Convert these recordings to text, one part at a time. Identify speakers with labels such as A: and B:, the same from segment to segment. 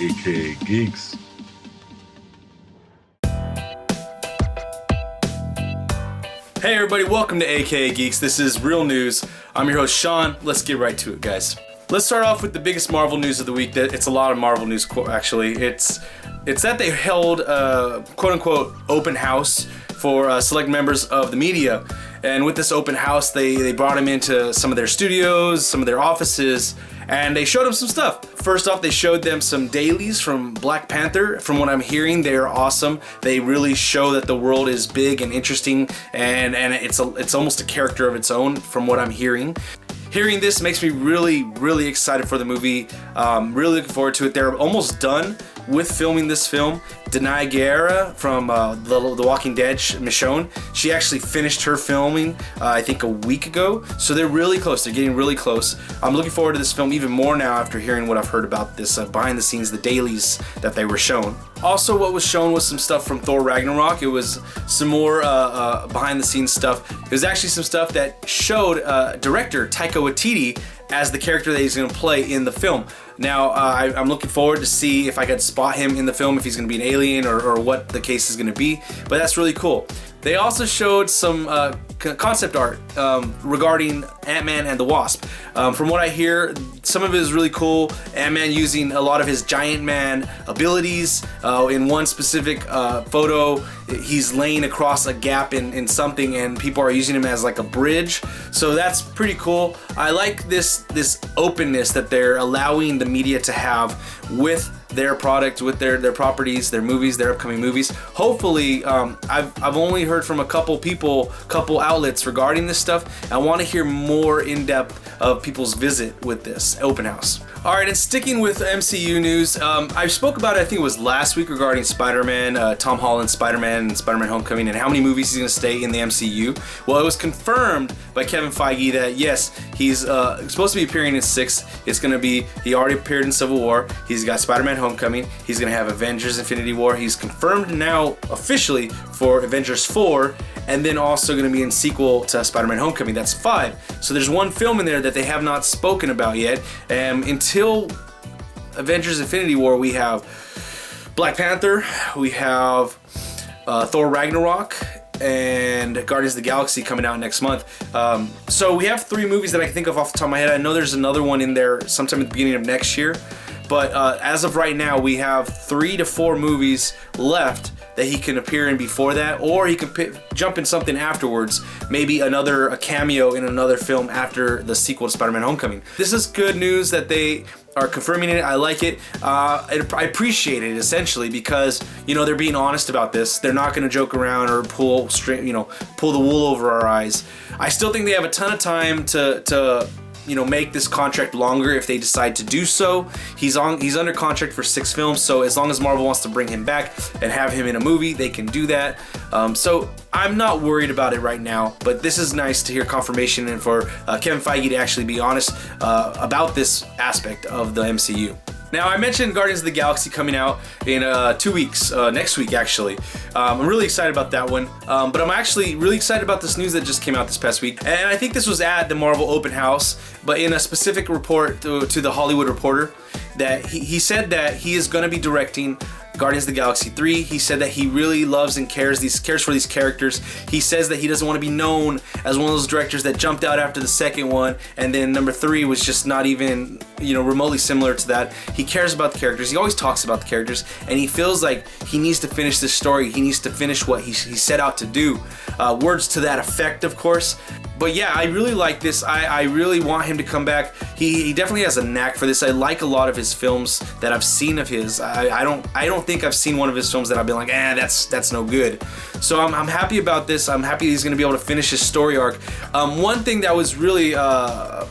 A: aka Geeks.
B: Hey everybody, welcome to AKA Geeks. This is Real News. I'm your host Sean. Let's get right to it, guys. Let's start off with the biggest Marvel news of the week. It's a lot of Marvel news, actually. It's that they held a quote-unquote open house for select members of the media. And with this open house, they brought them into some of their studios, some of their offices, and they showed them some stuff. First off, they showed them some dailies from Black Panther. From what I'm hearing, they are awesome. They really show that the world is big and interesting, and it's almost a character of its own from what I'm hearing. Hearing this makes me really excited for the movie. Really looking forward to it. They're almost done with filming this film. Denai Guerra from The Walking Dead, Michonne, she actually finished her filming I think a week ago. So they're really close. They're getting really close. I'm looking forward to this film even more now after hearing what I've heard about this behind the scenes, the dailies that they were shown. Also, what was shown was some stuff from Thor Ragnarok. It was some more behind the scenes stuff. It was actually some stuff that showed director Taika Waititi as the character that he's going to play in the film. Now, I'm looking forward to see if I could spot him in the film, if he's going to be an alien or what the case is going to be. But that's really cool. They also showed some concept art regarding Ant-Man and the Wasp. From what I hear, some of it is really cool. Ant-Man using a lot of his giant man abilities. In one specific photo, he's laying across a gap in something, and people are using him as like a bridge. So that's pretty cool. I like this openness that they're allowing the media to have with their product, with their properties, their movies, their upcoming movies. Hopefully, I've only heard from a couple outlets regarding this stuff. I want to hear more in depth of people's visit with this open house. All right, and sticking with MCU news, I spoke about it, I think it was last week, regarding Spider-Man, Tom Holland's Spider-Man and Spider-Man Homecoming, and how many movies he's going to stay in the MCU. Well, it was confirmed by Kevin Feige that yes, he's supposed to be appearing in 6. It's going to be, he already appeared in Civil War. He's got Spider-Man Homecoming. He's going to have Avengers Infinity War. He's confirmed now officially for Avengers 4, and then also going to be in sequel to Spider-Man Homecoming. That's 5. So there's one film in there that they have not spoken about yet. Until Avengers Infinity War, we have Black Panther, we have Thor Ragnarok, and Guardians of the Galaxy coming out next month. So we have 3 movies that I can think of off the top of my head. I know there's another one in there sometime at the beginning of next year. But as of right now, we have 3 to 4 movies left that he can appear in before that, or he can jump in something afterwards, maybe a cameo in another film after the sequel to Spider-Man Homecoming. This is good news that they are confirming it. I like it. I appreciate it, essentially, because they're being honest about this. They're not going to joke around or pull the wool over our eyes. I still think they have a ton of time to make this contract longer if they decide to do so. He's under contract for 6 films, so as long as Marvel wants to bring him back and have him in a movie, they can do that. So I'm not worried about it right now, but this is nice to hear confirmation and for Kevin Feige to actually be honest about this aspect of the MCU. Now, I mentioned Guardians of the Galaxy coming out in 2 weeks, next week actually. I'm really excited about that one, but I'm actually really excited about this news that just came out this past week. And I think this was at the Marvel Open House, but in a specific report to The Hollywood Reporter, that he said that he is going to be directing Guardians of the Galaxy 3. He said that he really loves and cares for these characters. He says that he doesn't want to be known as one of those directors that jumped out after the second one, and then number 3 was just not even remotely similar to that. He cares about the characters. He always talks about the characters, and he feels like he needs to finish this story. He needs to finish what he set out to do. Words to that effect, of course. But yeah, I really like this. I really want him to come back. He definitely has a knack for this. I like a lot of his films that I've seen of his. I don't think I've seen one of his films that I've been like, that's no good. So I'm happy about this. I'm happy he's going to be able to finish his story arc. One thing that was really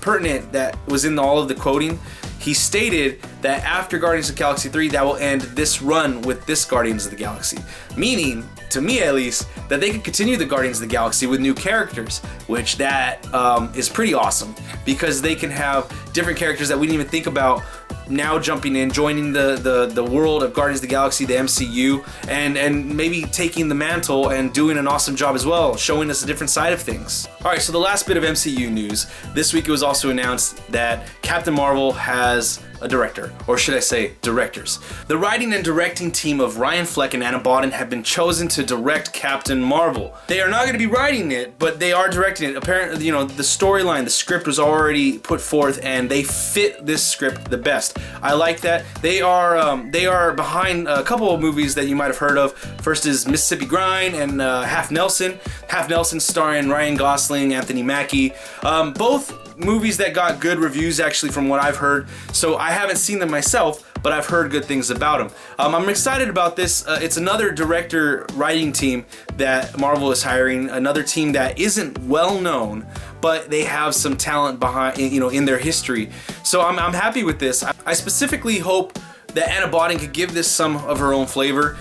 B: pertinent that was in all of the quoting, he stated that after Guardians of the Galaxy 3, that will end this run with this Guardians of the Galaxy. Meaning, to me at least, that they could continue the Guardians of the Galaxy with new characters, which that is pretty awesome, because they can have different characters that we didn't even think about now jomping in, joining the world of Guardians of the Galaxy, the MCU, and maybe taking the mantle and doing an awesome job as well, showing us a different side of things. Alright, so the last bit of MCU news. This week it was also announced that Captain Marvel has a director, or should I say directors. The writing and directing team of Ryan Fleck and Anna Boden have been chosen to direct Captain Marvel. They are not going to be writing it, but they are directing it. Apparently, you know, the storyline, the script was already put forth, and they fit this script the best. I like that. They are behind a couple of movies that you might have heard of. First is Mississippi Grind and Half Nelson. Half Nelson starring Ryan Gosling, Anthony Mackie. Both movies that got good reviews, actually, from what I've heard. So I haven't seen them myself, but I've heard good things about them. I'm excited about this. It's another director writing team that Marvel is hiring, another team that isn't well known, but they have some talent behind, you know, in their history. So I'm happy with this. I specifically hope that Anna Boden could give this some of her own flavor,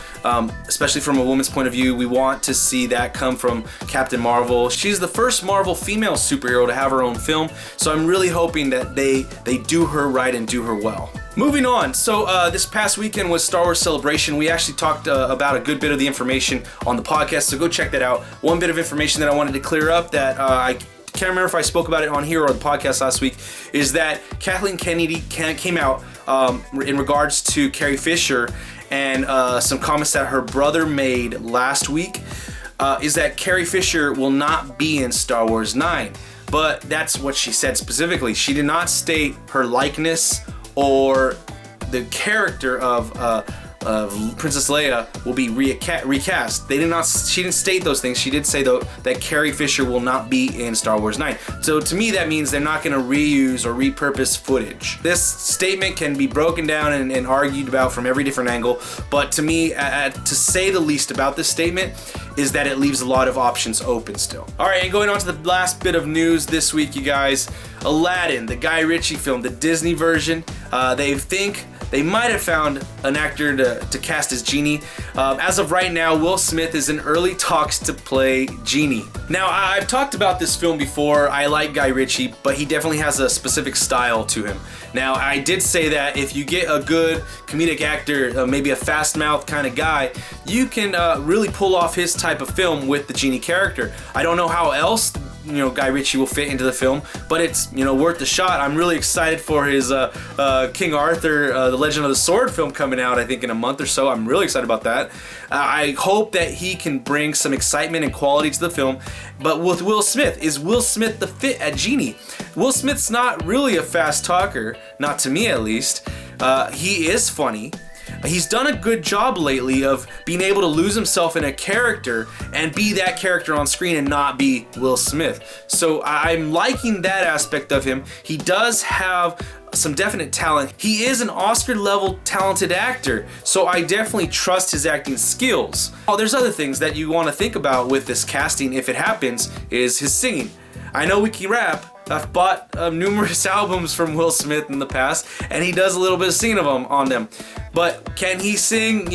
B: especially from a woman's point of view. We want to see that come from Captain Marvel. She's the first Marvel female superhero to have her own film, so I'm really hoping that they do her right and do her well. Moving on, so this past weekend was Star Wars Celebration. We actually talked about a good bit of the information on the podcast, so go check that out. One bit of information that I wanted to clear up that I can't remember if I spoke about it on here or the podcast last week, is that Kathleen Kennedy came out in regards to Carrie Fisher and some comments that her brother made last week, is that Carrie Fisher will not be in Star Wars 9. But that's what she said specifically. She did not state her likeness or the character of Princess Leia will be recast. She didn't state those things. She did say, though, that Carrie Fisher will not be in Star Wars 9. So to me, that means they're not going to reuse or repurpose footage. This statement can be broken down and argued about from every different angle, but to me, to say the least about this statement is that it leaves a lot of options open still. All right, and going on to the last bit of news this week, you guys. Aladdin, the Guy Ritchie film, the Disney version, they might have found an actor to cast as Genie. As of right now, Will Smith is in early talks to play Genie. Now, I've talked about this film before. I like Guy Ritchie, but he definitely has a specific style to him. Now, I did say that if you get a good comedic actor, maybe a fast-mouthed kind of guy, you can really pull off his type of film with the Genie character. I don't know how else Guy Ritchie will fit into the film, but it's worth the shot. I'm really excited for his King Arthur, the Legend of the Sword film coming out, I think in a month or so. I'm really excited about that. I hope that he can bring some excitement and quality to the film. But with Will Smith, is Will Smith the fit at Genie? Will Smith's not really a fast talker, not to me at least. He is funny. He's done a good job lately of being able to lose himself in a character and be that character on screen and not be Will Smith. So I'm liking that aspect of him. He does have some definite talent. He is an Oscar-level talented actor, so I definitely trust his acting skills. Oh, there's other things that you want to think about with this casting if it happens, is his singing. I know we can rap. I've bought numerous albums from Will Smith in the past, and he does a little bit of singing on them. But can he sing,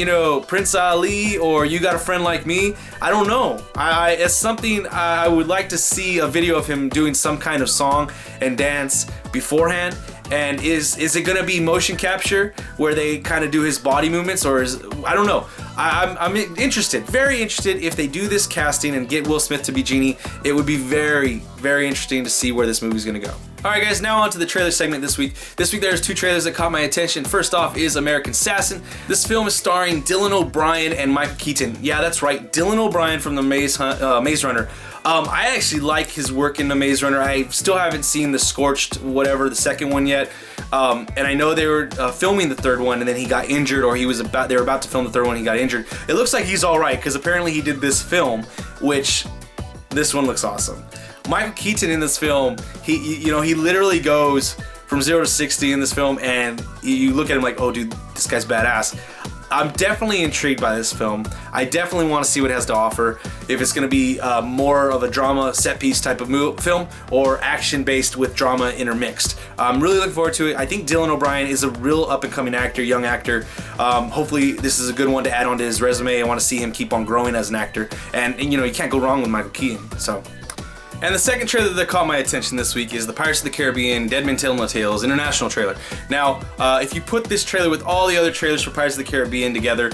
B: Prince Ali or You Got a Friend Like Me? I don't know. It's something I would like to see a video of him doing some kind of song and dance beforehand. And is it gonna be motion capture where they kind of do his body movements, or I don't know. I'm interested, very interested. If they do this casting and get Will Smith to be Genie, it would be very, very interesting to see where this movie's gonna go. Alright guys, now on to the trailer segment this week. This week there's two trailers that caught my attention. First off is American Assassin. This film is starring Dylan O'Brien and Michael Keaton. Yeah, that's right, Dylan O'Brien from the Maze Runner. I actually like his work in the Maze Runner. I still haven't seen the Scorched whatever, the second one yet. And I know they were filming the third one and then he got injured, or they were about to film the third one and he got injured. It looks like he's alright because apparently he did this film, which this one looks awesome. Michael Keaton in this film, he literally goes from 0 to 60 in this film, and you look at him like, oh dude, this guy's badass. I'm definitely intrigued by this film. I definitely want to see what it has to offer. If it's going to be more of a drama set piece type of film, or action based with drama intermixed. I'm really looking forward to it. I think Dylan O'Brien is a real up and coming actor, young actor. Hopefully this is a good one to add onto his resume. I want to see him keep on growing as an actor. And you can't go wrong with Michael Keaton. So And the second trailer that caught my attention this week is the Pirates of the Caribbean Dead Men Tell No Tales international trailer. Now, if you put this trailer with all the other trailers for Pirates of the Caribbean together,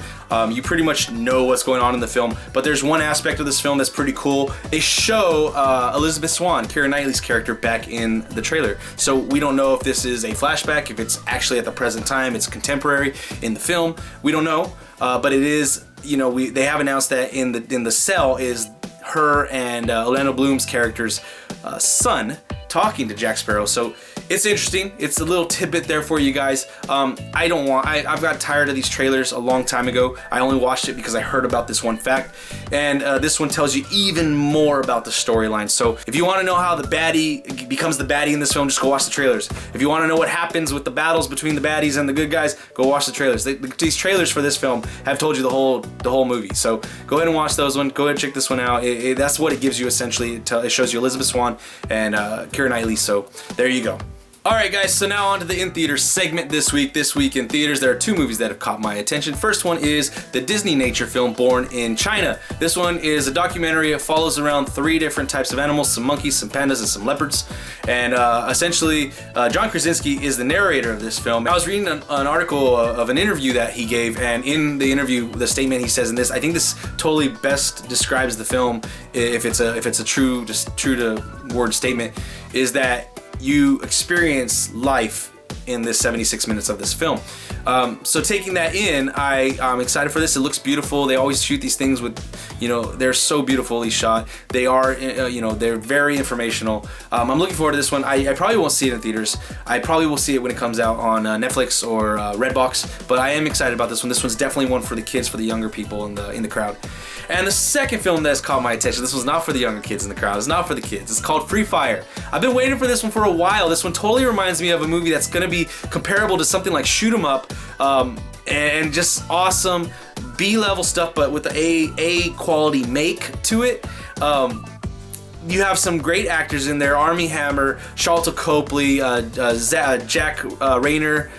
B: you pretty much know what's going on in the film. But there's one aspect of this film that's pretty cool. They show Elizabeth Swann, Keira Knightley's character, back in the trailer. So we don't know if this is a flashback, if it's actually at the present time, it's contemporary in the film. We don't know, but it is. You know, they have announced that in the cell is her and Orlando Bloom's character's son talking to Jack Sparrow. So it's interesting. It's a little tidbit there for you guys. I've got tired of these trailers a long time ago. I only watched it because I heard about this one fact, and this one tells you even more about the storyline. So if you want to know how the baddie becomes the baddie in this film, just go watch the trailers. If you want to know what happens with the battles between the baddies and the good guys, go watch the trailers. These trailers for this film have told you the whole movie. So go ahead and watch those one. Go ahead and check this one out. That's what it gives you essentially. It shows you Elizabeth Swann and Keira Knightley. So there you go. Alright guys, so now on to the in-theaters segment this week. This week in theaters, there are two movies that have caught my attention. First one is the Disney nature film Born in China. This one is a documentary. It follows around 3 different types of animals, some monkeys, some pandas, and some leopards. And essentially, John Krasinski is the narrator of this film. I was reading an article of an interview that he gave, and in the interview, the statement he says in this, I think this totally best describes the film, if it's a true to word statement, is that you experience life in this 76 minutes of this film. So taking that in, I'm excited for this. It looks beautiful. They always shoot these things with, they're so beautifully shot. They are, they're very informational. I'm looking forward to this one. I probably won't see it in theaters. I probably will see it when it comes out on Netflix or Redbox, but I am excited about this one. This one's definitely one for the kids, for the younger people in the crowd. And the second film that's caught my attention, this was not for the younger kids in the crowd. It's not for the kids. It's called Free Fire. I've been waiting for this one for a while. This one totally reminds me of a movie that's going to be comparable to something like Shoot 'Em Up, and just awesome B-level stuff, but with the A quality make to it. You have some great actors in there: Armie Hammer, Sharlto Copley, Jack Rayner.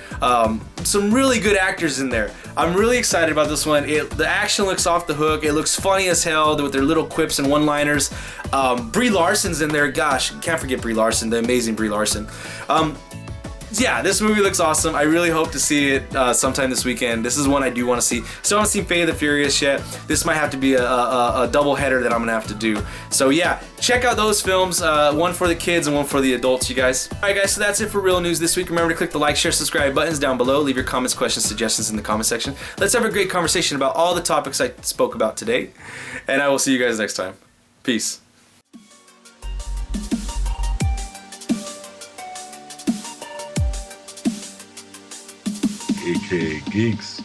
B: Some really good actors in there. I'm really excited about this one. The action looks off the hook. It looks funny as hell with their little quips and one-liners. Brie Larson's in there. Gosh, can't forget Brie Larson, the amazing Brie Larson. Yeah, this movie looks awesome. I really hope to see it sometime this weekend. This is one I do want to see. Still haven't seen Fate of the Furious yet. This might have to be a double header that I'm gonna have to do. So yeah, check out those films. One for the kids and one for the adults, you guys. Alright guys, so that's it for Real News this week. Remember to click the like, share, subscribe buttons down below. Leave your comments, questions, suggestions in the comment section. Let's have a great conversation about all the topics I spoke about today. And I will see you guys next time. Peace.
A: AK Geeks.